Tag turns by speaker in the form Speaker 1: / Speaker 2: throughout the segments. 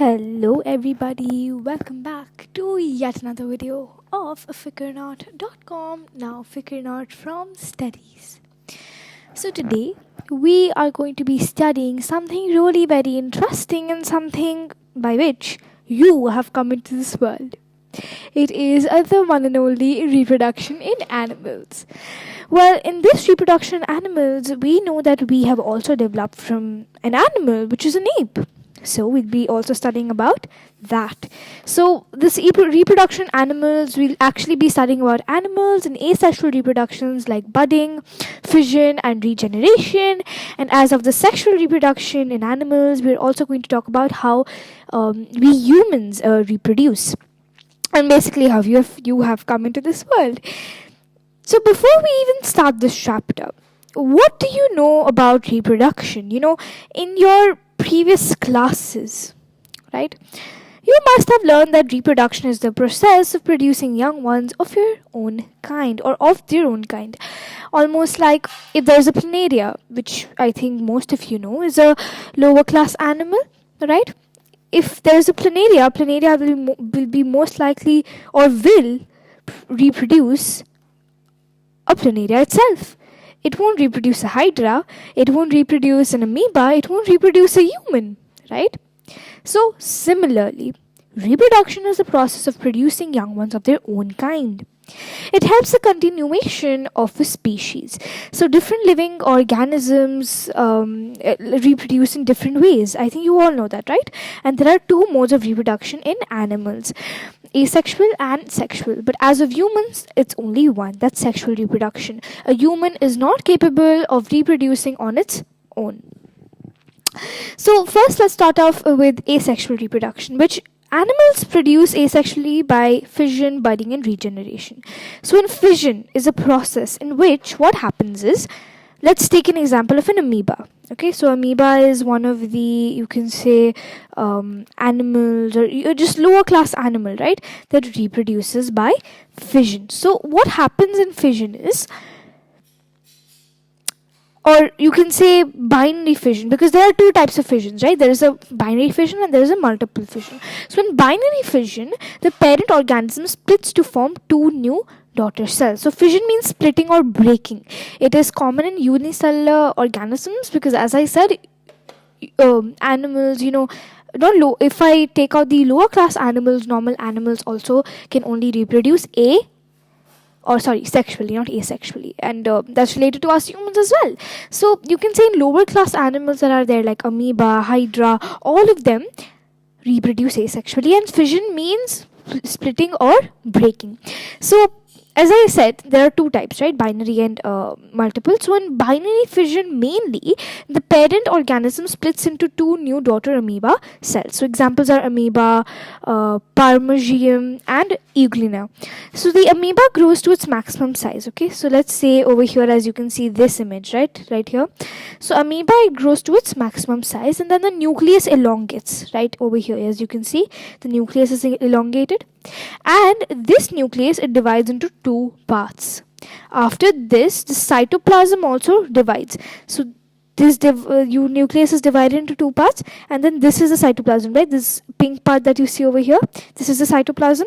Speaker 1: Hello everybody, welcome back to yet another video of FikarNot.com, now FikarNot from Studies. So today we are going to be studying something really very interesting and something by which you have come into this world. It is the one and only reproduction in animals. Well, in this reproduction in animals, we know that we have also developed from an animal, which is an ape. So we'll be also studying about that. So this reproduction animals, we'll actually be studying about animals and asexual reproductions like budding, fission and regeneration. And as of the sexual reproduction in animals, we're also going to talk about how we humans reproduce. And basically how you have come into this world. So before we even start this chapter, what do you know about reproduction? In your previous classes, right? You must have learned that reproduction is the process of producing young ones of your own kind or of their own kind. Almost like if there's a planaria, which I think most of you know is a lower class animal, right? If there's a planaria will be most likely or will reproduce a planaria itself. It won't reproduce a hydra, it won't reproduce an amoeba, it won't reproduce a human, right? So, similarly, reproduction is the process of producing young ones of their own kind. It helps the continuation of a species. So, different living organisms reproduce in different ways. I think you all know that, right? And there are two modes of reproduction in animals, asexual and sexual. But as of humans, it's only one, that's sexual reproduction. A human is not capable of reproducing on its own. So, first let's start off with asexual reproduction, which animals produce asexually by fission, budding and regeneration. So in fission is a process in which what happens is, let's take an example of an amoeba. Okay, so amoeba is one of the, you can say, animals or just lower class animal, right, that reproduces by fission. So what happens in fission is, or you can say binary fission, because there are two types of fissions, right? There is a binary fission and there is a multiple fission. So in binary fission, the parent organism splits to form two new daughter cells. So fission means splitting or breaking. It is common in unicellular organisms because, as I said, animals, if I take out the lower class animals, normal animals also can only reproduce sexually, not asexually, and that's related to us humans as well. So you can say in lower class animals that are there like amoeba, hydra, all of them reproduce asexually, and fission means splitting or breaking. So as I said, there are two types, right? Binary and multiple. So in binary fission, mainly the parent organism splits into two new daughter amoeba cells. So examples are amoeba, parmesium and euglena. So the amoeba grows to its maximum size. Okay, so let's say over here, as you can see this image, right here. So amoeba, it grows to its maximum size, and then the nucleus elongates, right over here. As you can see, the nucleus is elongated. And this nucleus, it divides into two parts. After this, the cytoplasm also divides. So this nucleus is divided into two parts, and then this is the cytoplasm, right? This pink part that you see over here, this is the cytoplasm,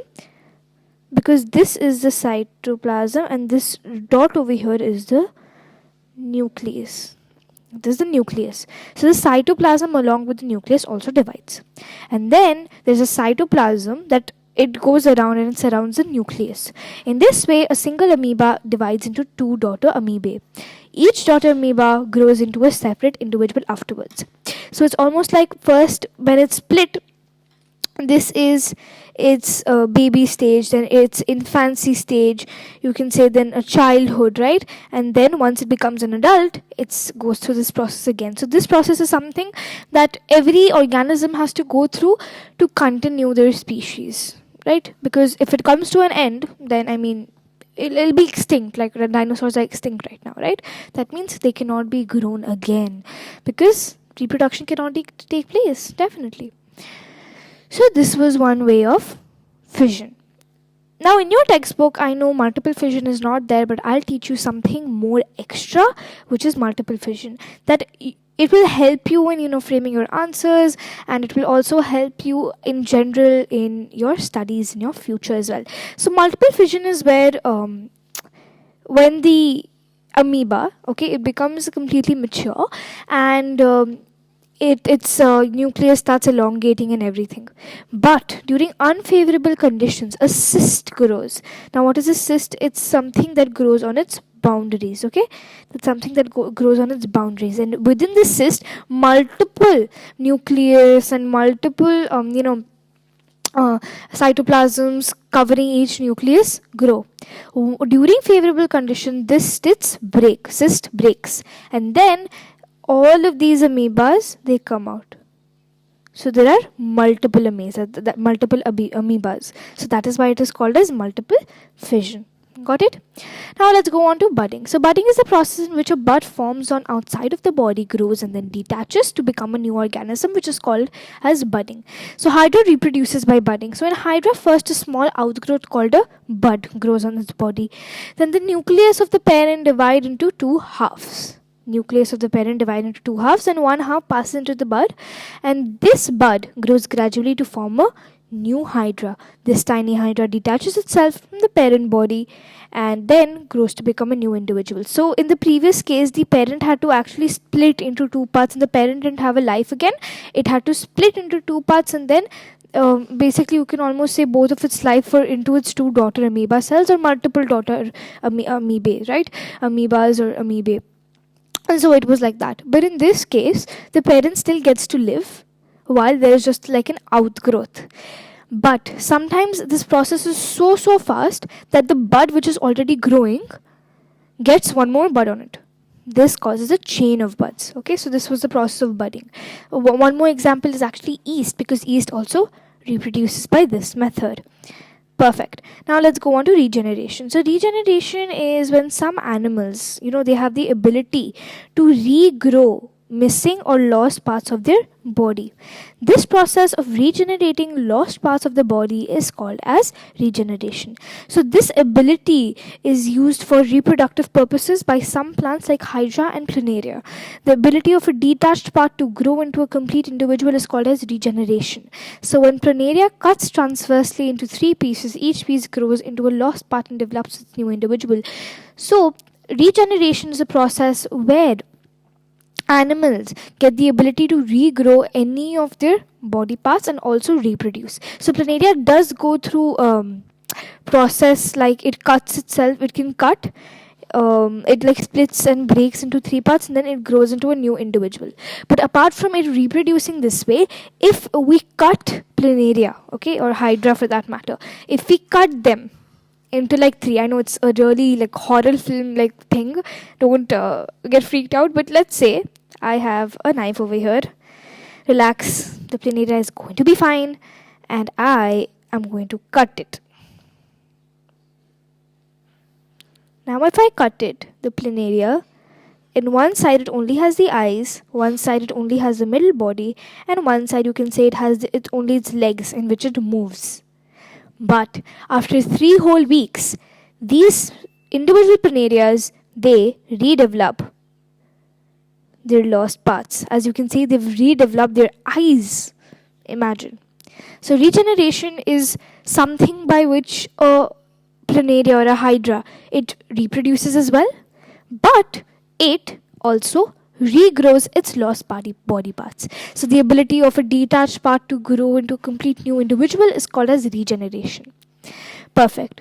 Speaker 1: because this is the cytoplasm and this dot over here is the nucleus. This is the nucleus. So the cytoplasm along with the nucleus also divides. And then there's a cytoplasm that it goes around and it surrounds the nucleus. In this way, a single amoeba divides into two daughter amoebae. Each daughter amoeba grows into a separate individual afterwards. So it's almost like first when it's split, this is its baby stage, then its infancy stage, you can say, then a childhood, right? And then once it becomes an adult, it goes through this process again. So this process is something that every organism has to go through to continue their species, right? Because if it comes to an end, then it'll be extinct, like the dinosaurs are extinct right now, right? That means they cannot be grown again because reproduction cannot take place, definitely. So this was one way of fission. Now in your textbook, I know multiple fission is not there, but I'll teach you something more extra, which is multiple fission. That it will help you in framing your answers, and it will also help you in general in your studies in your future as well. So multiple fission is where when the amoeba, okay, it becomes completely mature, and its nucleus starts elongating and everything. But during unfavorable conditions, a cyst grows. Now, what is a cyst? It's something that grows on its boundaries, okay? That's something that grows on its boundaries. And within the cyst, multiple nucleus and multiple, cytoplasms covering each nucleus grow. During favorable condition, this cyst breaks, and then all of these amoebas, they come out. So there are multiple amoebas. So that is why it is called as multiple fission. Got it? Now let's go on to budding. So budding is the process in which a bud forms on outside of the body, grows, and then detaches to become a new organism, which is called as budding. So hydra reproduces by budding. So in hydra, first a small outgrowth called a bud grows on its body. Then the nucleus of the parent divide into two halves. Nucleus of the parent divide into two halves, and one half passes into the bud, and this bud grows gradually to form a new hydra. This tiny hydra detaches itself from the parent body and then grows to become a new individual. So in the previous case, the parent had to actually split into two parts, and the parent didn't have a life again. It had to split into two parts, and then basically you can almost say both of its life were into its two daughter amoeba cells, or multiple daughter amoebae, right? Amoebas or amoebae. And so it was like that. But in this case, the parent still gets to live while there is just like an outgrowth. But sometimes this process is so fast that the bud which is already growing gets one more bud on it. This causes a chain of buds. Okay, so this was the process of budding. One more example is actually yeast, because yeast also reproduces by this method. Perfect. Now let's go on to regeneration. So regeneration is when some animals, they have the ability to regrow missing or lost parts of their body. This process of regenerating lost parts of the body is called as regeneration. So this ability is used for reproductive purposes by some plants like hydra and planaria. The ability of a detached part to grow into a complete individual is called as regeneration. So when planaria cuts transversely into three pieces, each piece grows into a lost part and develops its new individual. So regeneration is a process where animals get the ability to regrow any of their body parts and also reproduce. So planaria does go through process like it cuts itself. It can cut. It like splits and breaks into three parts, and then it grows into a new individual. But apart from it reproducing this way, if we cut planaria, okay, or hydra for that matter, if we cut them into like three, I know it's a really like horror film like thing, don't get freaked out, but let's say I have a knife over here. Relax, the planaria is going to be fine, and I am going to cut it. Now if I cut it, the planaria, in one side it only has the eyes, one side it only has the middle body, and one side you can say it has only its legs in which it moves. But after 3 whole weeks, these individual planarias, they redevelop their lost parts. As you can see, they've redeveloped their eyes. Imagine. So regeneration is something by which a planaria or a hydra, it reproduces as well, but it also regrows its lost body parts. So the ability of a detached part to grow into a complete new individual is called as regeneration. Perfect.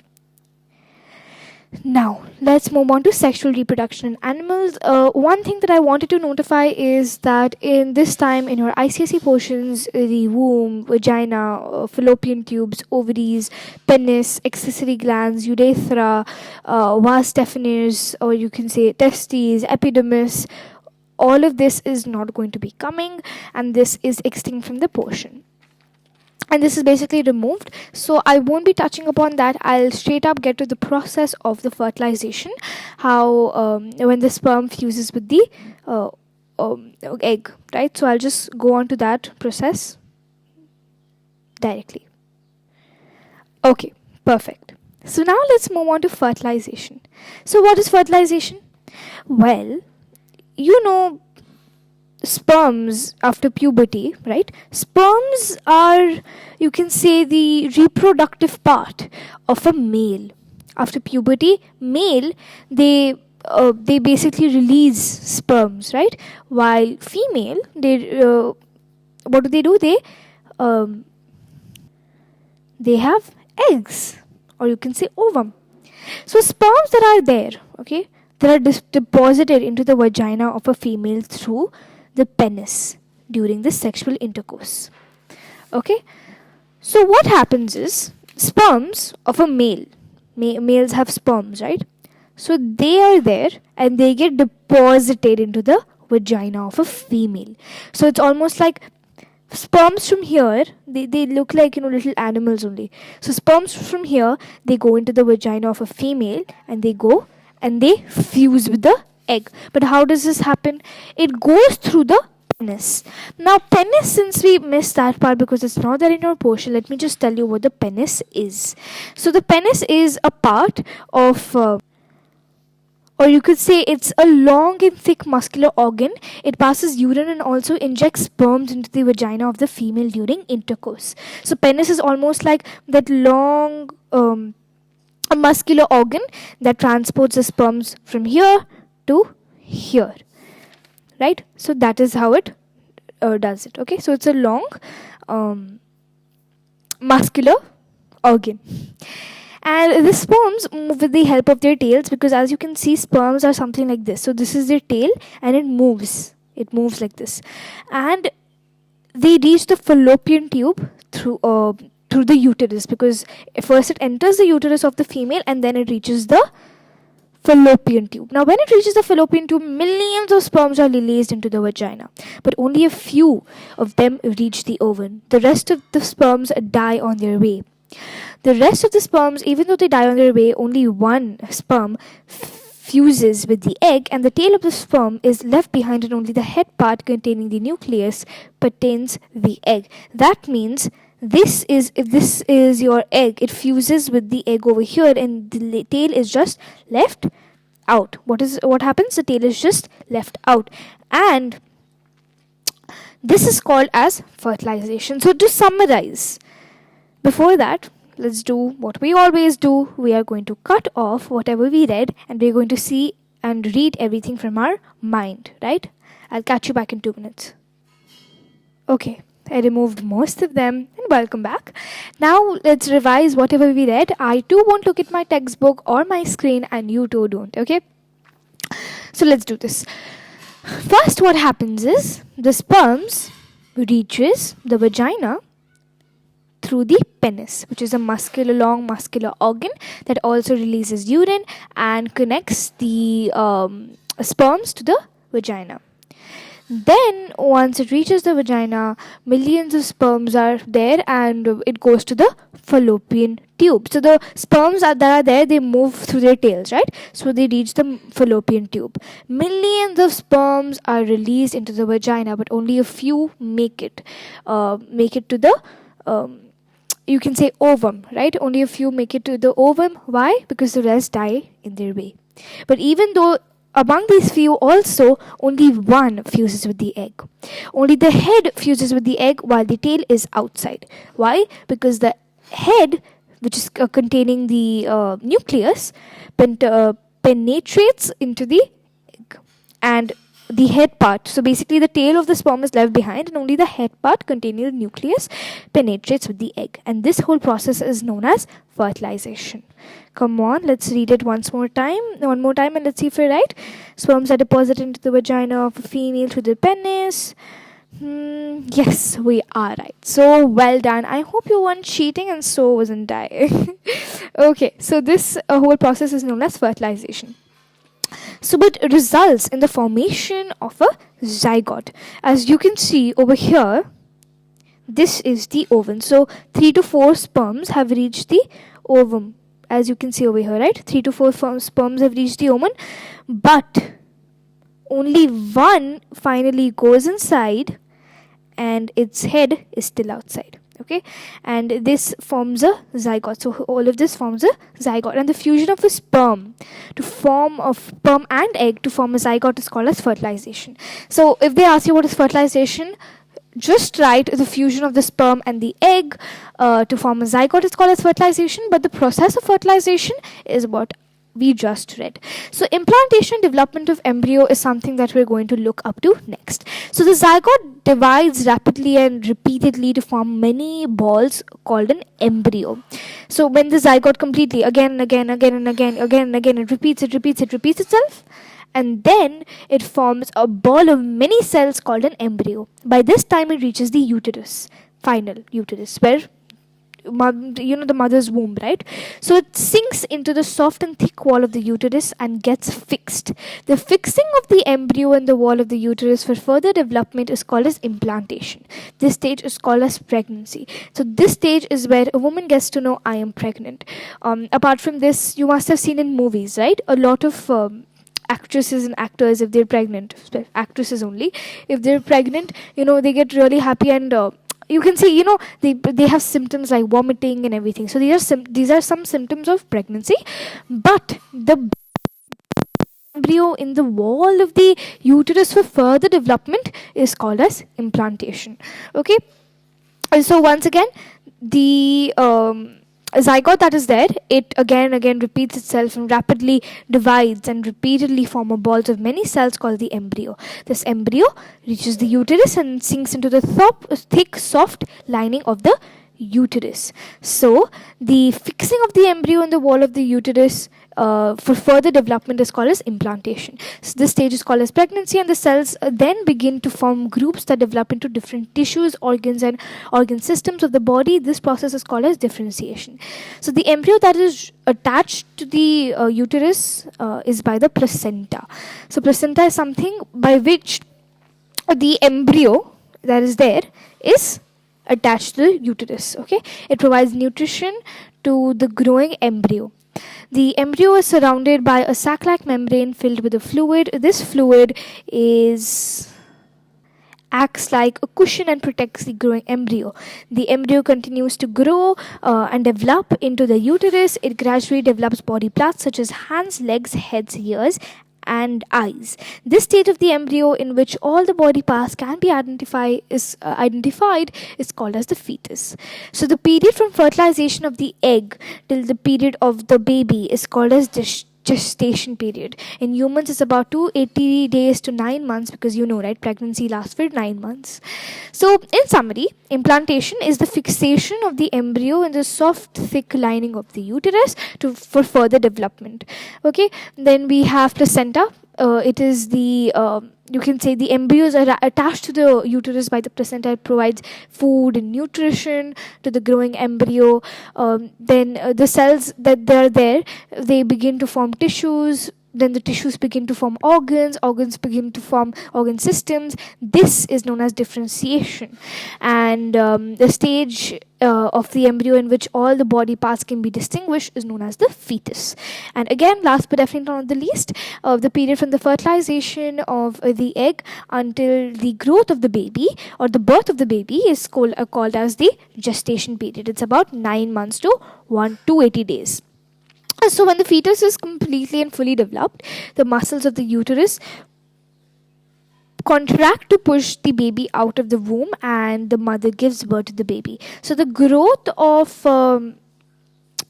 Speaker 1: Now, let's move on to sexual reproduction in animals. One thing that I wanted to notify is that in this time in your ICSE portions, the womb, vagina, fallopian tubes, ovaries, penis, accessory glands, urethra, vas deferens, or you can say testes, epidermis, all of this is not going to be coming, and this is extinct from the portion. And this is basically removed, so I won't be touching upon that. I'll straight up get to the process of the fertilization, how when the sperm fuses with the egg, right? So I'll just go on to that process directly. Okay, perfect. So now let's move on to fertilization. So what is fertilization? Well, sperms after puberty, right? Sperms are, you can say, the reproductive part of a male. After puberty, male, they basically release sperms, right? While female, what do? Um, they have eggs, or you can say ovum. So sperms that are there, okay, that are deposited into the vagina of a female through the penis during the sexual intercourse. Okay, so what happens is sperms of a males have sperms, right? So they are there and they get deposited into the vagina of a female. So it's almost like sperms from here, they look like, little animals only. So sperms from here, they go into the vagina of a female and they go and they fuse with the egg. But how does this happen? It goes through the penis. Now penis, since we missed that part because it's not there in our portion, let me just tell you what the penis is. So the penis is a part of or you could say it's a long and thick muscular organ. It passes urine and also injects sperms into the vagina of the female during intercourse. So penis is almost like that long a muscular organ that transports the sperms from here to here, right? So that is how it does it. Okay, so it's a long muscular organ. And the sperms move with the help of their tails, because as you can see, sperms are something like this. So this is their tail and it moves like this, and they reach the fallopian tube through the uterus, because first it enters the uterus of the female and then it reaches the fallopian tube. Now when it reaches the fallopian tube, millions of sperms are released into the vagina, but only a few of them reach the ovum. The rest of the sperms die on their way. The rest of the sperms, even though they die on their way, only one sperm fuses with the egg, and the tail of the sperm is left behind, and only the head part containing the nucleus contains the egg. That means if this is your egg, it fuses with the egg over here, and the tail is just left out. What happens? The tail is just left out, and this is called as fertilization. So to summarize, before that, let's do what we always do. We are going to cut off whatever we read and we're going to see and read everything from our mind, right? I'll catch you back in 2 minutes. Okay, I removed most of them and welcome back. Now let's revise whatever we read. I too won't look at my textbook or my screen and you too don't, okay? So let's do this. First, what happens is the sperms reaches the vagina through the penis, which is a long muscular organ that also releases urine and connects the sperms to the vagina. Then once it reaches the vagina, millions of sperms are there and it goes to the fallopian tube. So the sperms that are there, they move through their tails, right? So they reach the fallopian tube. Millions of sperms are released into the vagina, but only a few make it to the you can say ovum, right? Only a few make it to the ovum. Why? Because the rest die in their way. But even though among these few also, only one fuses with the egg. Only the head fuses with the egg while the tail is outside. Why? Because the head, which is containing the nucleus, penetrates into the egg. And the head part, so basically the tail of the sperm is left behind and only the head part containing the nucleus penetrates with the egg, and this whole process is known as fertilization. Come on, let's read it one more time and let's see if we're right. Sperms are deposited into the vagina of a female through the penis. Yes, we are right. So well done. I hope you weren't cheating and so wasn't I. Okay, so this whole process is known as fertilization. So but it results in the formation of a zygote. As you can see over here, this is the ovum. So 3 to 4 sperms have reached the ovum. As you can see over here, right? 3 to 4 sperms have reached the ovum, but only one finally goes inside and its head is still outside. Okay, and this forms a zygote. So all of this forms a zygote, and the fusion of a sperm and egg to form a zygote is called as fertilization. So if they ask you what is fertilization, just write the fusion of the sperm and the egg to form a zygote is called as fertilization. But the process of fertilization is what we just read. So implantation, development of embryo is something that we're going to look up to next. So the zygote divides rapidly and repeatedly to form many balls called an embryo. So when the zygote completely again, it repeats itself, and then it forms a ball of many cells called an embryo. By this time it reaches the uterus, final uterus, where the mother's womb, right? So it sinks into the soft and thick wall of the uterus and gets fixed. The fixing of the embryo in the wall of the uterus for further development is called as implantation. This stage is called as pregnancy. So this stage is where a woman gets to know, I am pregnant. Apart from this, you must have seen in movies, right? A lot of actresses and actors, if they're pregnant, actresses only, if they're pregnant, they get really happy, and you can see, they have symptoms like vomiting and everything. So these are some symptoms of pregnancy. But the embryo in the wall of the uterus for further development is called as implantation. Okay, so once again, the zygote that is there, it again repeats itself and rapidly divides and repeatedly form a balls of many cells called the embryo. This embryo reaches the uterus and sinks into the thick soft lining of the uterus. So the fixing of the embryo in the wall of the uterus for further development is called as implantation. So this stage is called as pregnancy, and the cells then begin to form groups that develop into different tissues, organs, and organ systems of the body. This process is called as differentiation. So the embryo that is attached to the uterus is by the placenta. So placenta is something by which the embryo that is there is attached to the uterus. Okay, it provides nutrition to the growing embryo. The embryo is surrounded by a sac-like membrane filled with a fluid. This fluid acts like a cushion and protects the growing embryo. The embryo continues to grow and develop into the uterus. It gradually develops body parts such as hands, legs, heads, ears, and eyes. This stage of the embryo, in which all the body parts can be identified, is called as the fetus. So the period from fertilization of the egg till the period of the baby is called as gestation period. In humans, it's about 280 days to 9 months, because right, pregnancy lasts for 9 months. So in summary, implantation is the fixation of the embryo in the soft, thick lining of the uterus for further development. Okay, then we have placenta. It is the you can say the embryos are attached to the uterus by the placenta. It provides food and nutrition to the growing embryo. Then the cells that are there, they begin to form tissues. Then the tissues begin to form organs begin to form organ systems. This is known as differentiation. And the stage of the embryo in which all the body parts can be distinguished is known as the fetus. And again, last but definitely not the least, the period from the fertilization of the egg until the growth of the baby or the birth of the baby is called as the gestation period. It's about 9 months to 180 days. So when the fetus is completely and fully developed, the muscles of the uterus contract to push the baby out of the womb, and the mother gives birth to the baby. So the growth of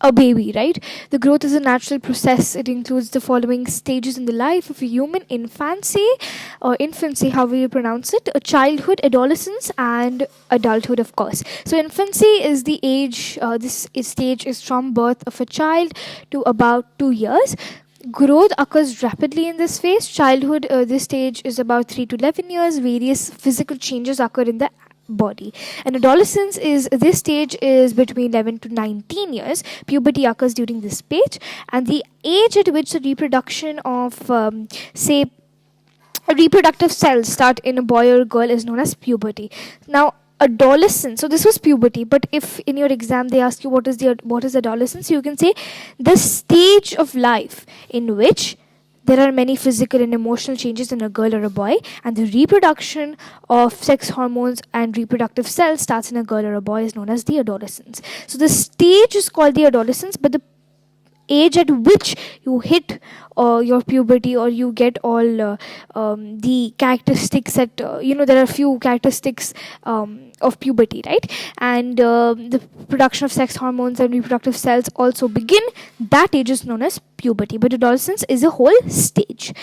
Speaker 1: a baby, right? The growth is a natural process. It includes the following stages in the life of a human: infancy, however you pronounce it, childhood, adolescence, and adulthood, of course. So infancy is the age, this stage is from birth of a child to about 2 years. Growth occurs rapidly in this phase. Childhood, this stage is about 3 to 11 years. Various physical changes occur in the body. And adolescence is this stage is between 11 to 19 years. Puberty occurs during this stage, and the age at which the reproduction of reproductive cells start in a boy or girl is known as puberty. Now adolescence, so this was puberty, but if in your exam they ask you what is adolescence, you can say the stage of life in which there are many physical and emotional changes in a girl or a boy, and the reproduction of sex hormones and reproductive cells starts in a girl or a boy is known as the adolescence. So the stage is called the adolescence, but the age at which you hit your puberty, or you get all the characteristics that there are few characteristics of puberty, right? And the production of sex hormones and reproductive cells also begin. That age is known as puberty, but adolescence is a whole stage,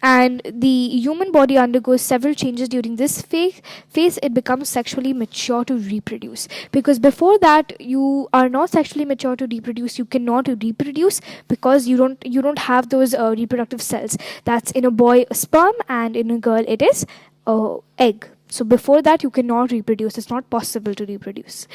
Speaker 1: and the human body undergoes several changes during this phase. It becomes sexually mature to reproduce, because before that you are not sexually mature to reproduce. You cannot reproduce because you don't have those reproductive cells. That's in a boy a sperm, and in a girl it is egg. So before that you cannot reproduce. It's not possible to reproduce.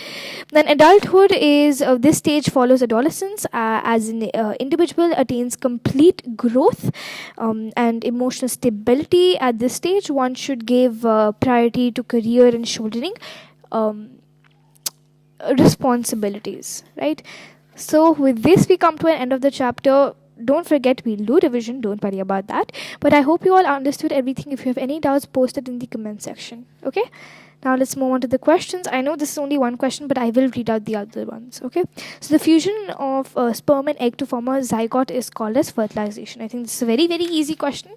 Speaker 1: Then adulthood is this stage follows adolescence, as an individual attains complete growth and emotional stability. At this stage, one should give priority to career and shouldering responsibilities, right? So with this we come to an end of the chapter. Don't forget, we'll do revision, don't worry about that. But I hope you all understood everything. If you have any doubts, post it in the comment section. Okay, now let's move on to the questions. I know this is only one question, but I will read out the other ones. Okay, so the fusion of sperm and egg to form a zygote is called as fertilization. I think this is a very, very easy question.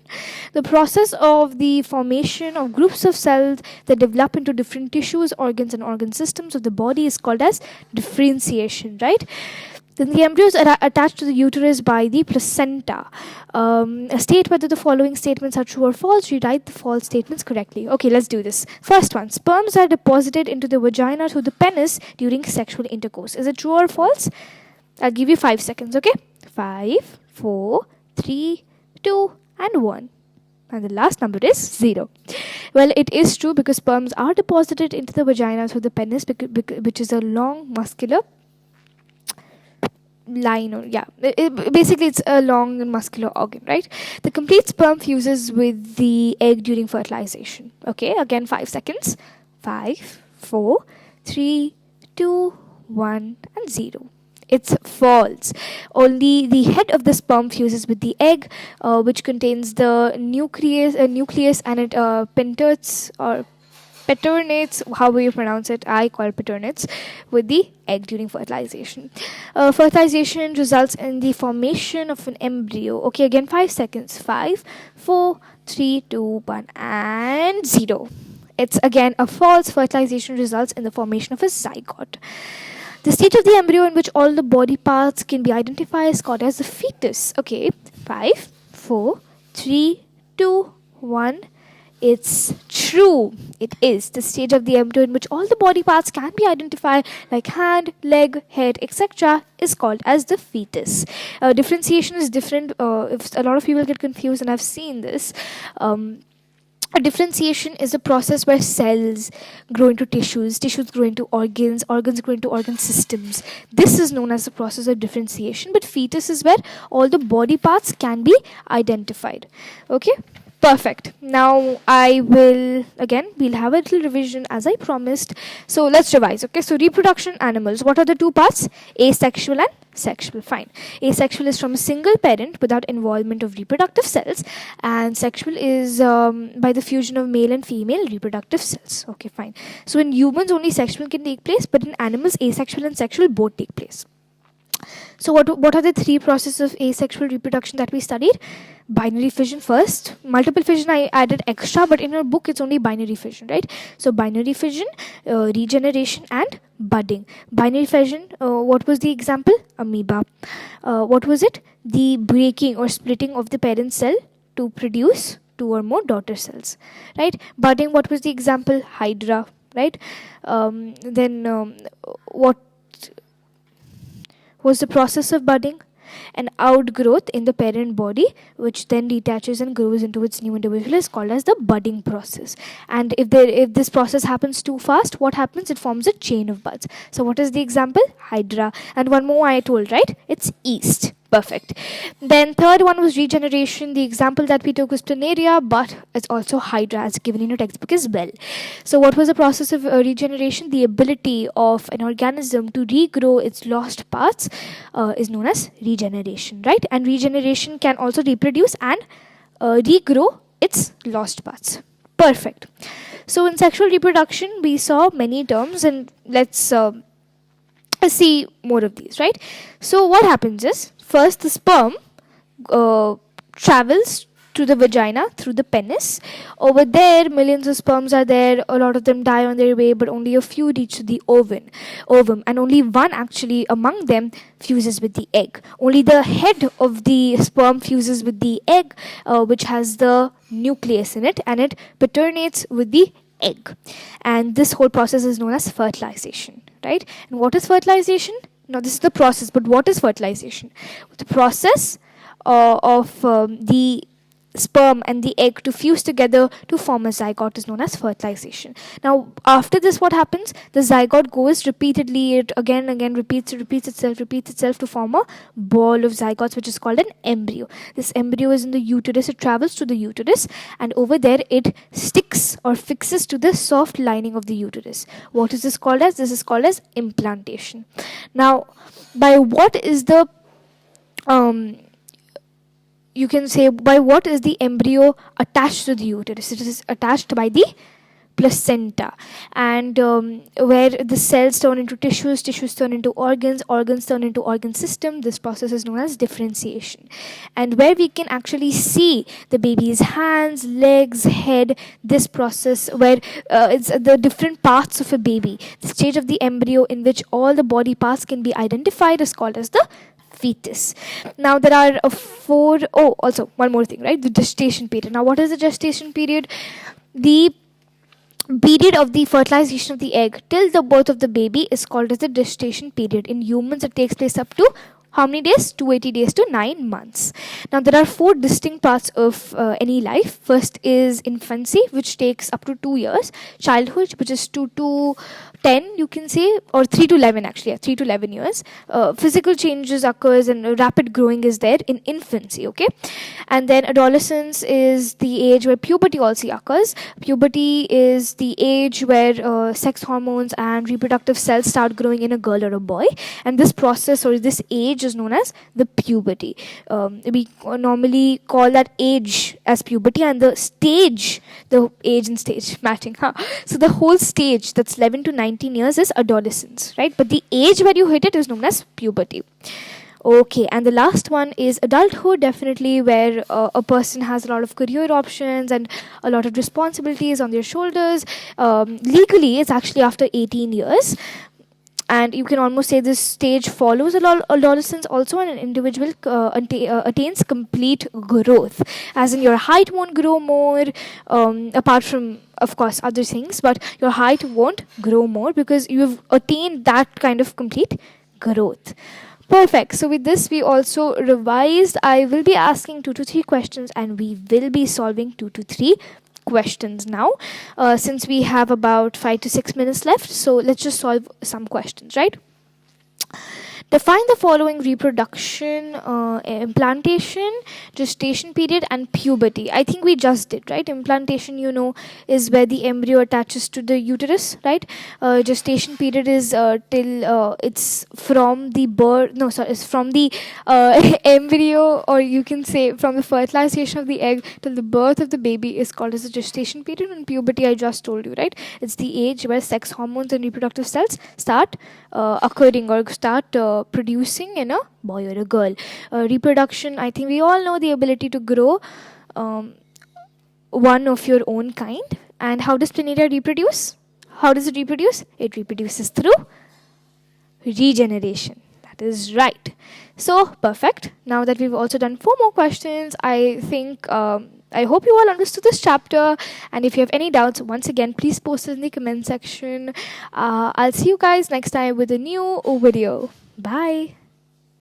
Speaker 1: The process of the formation of groups of cells that develop into different tissues, organs and organ systems of the body is called as differentiation, right? Then the embryos are attached to the uterus by the placenta. State whether the following statements are true or false. Rewrite the false statements correctly. Okay, let's do this. First one. Sperms are deposited into the vagina through the penis during sexual intercourse. Is it true or false? I'll give you 5 seconds, okay? 5, 4, 3, 2, and 1. And the last number is 0. Well, it is true, because sperms are deposited into the vagina through the penis, which is a long muscular line, or basically it's a long and muscular organ, right? The complete sperm fuses with the egg during fertilization. Okay, again 5 seconds. 5, 4, 3, 2, 1, and 0. It's false. Only the head of the sperm fuses with the egg, which contains the nucleus and it penetrates or paternates, however you pronounce it. I call it paternates with the egg during fertilization. Fertilization results in the formation of an embryo. Okay, again 5 seconds. 5, 4, 3, 2, 1, and 0. It's again a false. Fertilization results in the formation of a zygote. The stage of the embryo in which all the body parts can be identified is called as the fetus. Okay, 5, 4, 3, 2, 1. It's true. It is the stage of the embryo in which all the body parts can be identified, like hand, leg, head, etc., is called as the fetus. Differentiation is different. If a lot of people get confused, and I've seen this. A differentiation is a process where cells grow into tissues grow into organs grow into organ systems. This is known as the process of differentiation. But fetus is where all the body parts can be identified. Okay. Perfect. Now we'll have a little revision as I promised. So let's revise. Okay, so reproduction animals. What are the two parts? Asexual and sexual. Fine. Asexual is from a single parent without involvement of reproductive cells, and sexual is by the fusion of male and female reproductive cells. Okay, fine. So in humans only sexual can take place, but in animals asexual and sexual both take place. So what are the three processes of asexual reproduction that we studied? Binary fission first. Multiple fission I added extra, but in your book it's only binary fission, right? So binary fission, regeneration, and budding. Binary fission, what was the example? Amoeba. What was it? The breaking or splitting of the parent cell to produce two or more daughter cells, right? Budding, what was the example? Hydra, right? What was the process of budding? An outgrowth in the parent body, which then detaches and grows into its new individual, is called as the budding process. And if this process happens too fast, what happens? It forms a chain of buds. So what is the example? Hydra. And one more I told, right? It's yeast. Perfect. Then third one was regeneration. The example that we took was planaria, but it's also hydra as given in your textbook as well. So what was the process of regeneration? The ability of an organism to regrow its lost parts is known as regeneration, right? And regeneration can also reproduce and regrow its lost parts. Perfect. So in sexual reproduction, we saw many terms, and let's see more of these, right? So what happens is, first the sperm travels to the vagina through the penis. Over there, millions of sperms are there. A lot of them die on their way, but only a few reach the ovum, and only one actually among them fuses with the egg. Only the head of the sperm fuses with the egg, which has the nucleus in it, and it paternates with the egg. And this whole process is known as fertilization, right? And what is fertilization? Now, this is the process, but what is fertilization? The process of the sperm and the egg to fuse together to form a zygote is known as fertilization. Now, after this, what happens? The zygote goes repeatedly, it again repeats itself to form a ball of zygotes, which is called an embryo. This embryo is in the uterus. It travels to the uterus, and over there it sticks or fixes to the soft lining of the uterus. What is this called as? This is called as implantation. Now, by what is the you can say, by what is the embryo attached to the uterus? It is attached by the placenta, and where the cells turn into tissues turn into organs turn into organ system. This process is known as differentiation, and where we can actually see the baby's hands, legs, head. This process where it's the different parts of a baby. The stage of the embryo in which all the body parts can be identified is called as the fetus. Now there are also one more thing, right? The gestation period. Now, what is the gestation period? The period of the fertilization of the egg till the birth of the baby is called as the gestation period. In humans, it takes place up to how many days? 280 days to 9 months. Now, there are 4 distinct parts of any life. First is infancy, which takes up to 2 years. Childhood, which is 2 to 10, you can say, or 3 to 11 actually, 3 to 11 years. Physical changes occurs and rapid growing is there in infancy, okay? And then adolescence is the age where puberty also occurs. Puberty is the age where sex hormones and reproductive cells start growing in a girl or a boy. And this process or this age is known as the puberty. We normally call that age as puberty, and the age and stage matching. So the whole stage, that's 11 to 19 years, is adolescence, right? But the age where you hit it is known as puberty. Okay, and the last one is adulthood, definitely, where a person has a lot of career options and a lot of responsibilities on their shoulders. Legally, it's actually after 18 years. And you can almost say this stage follows adolescence also, and an individual attains complete growth. As in, your height won't grow more, apart from, of course, other things, but your height won't grow more because you've attained that kind of complete growth. Perfect. So with this, we also revised. I will be asking 2 to 3 questions, and we will be solving 2 to 3 questions now, since we have about 5 to 6 minutes left. So let's just solve some questions, right? Define the following: reproduction, implantation, gestation period, and puberty. I think we just did, right? Implantation, is where the embryo attaches to the uterus, right? Gestation period is till it's from the birth. No, sorry, it's from the embryo, or you can say from the fertilization of the egg till the birth of the baby is called as the gestation period. And puberty, I just told you, right? It's the age where sex hormones and reproductive cells start occurring or start producing in a boy or a girl. Reproduction, I think we all know the ability to grow one of your own kind. And how does planaria reproduce? How does it reproduce? It reproduces through regeneration. That is right. So, perfect. Now that we've also done 4 more questions, I think I hope you all understood this chapter. And if you have any doubts, once again, please post it in the comment section. I'll see you guys next time with a new video. Bye.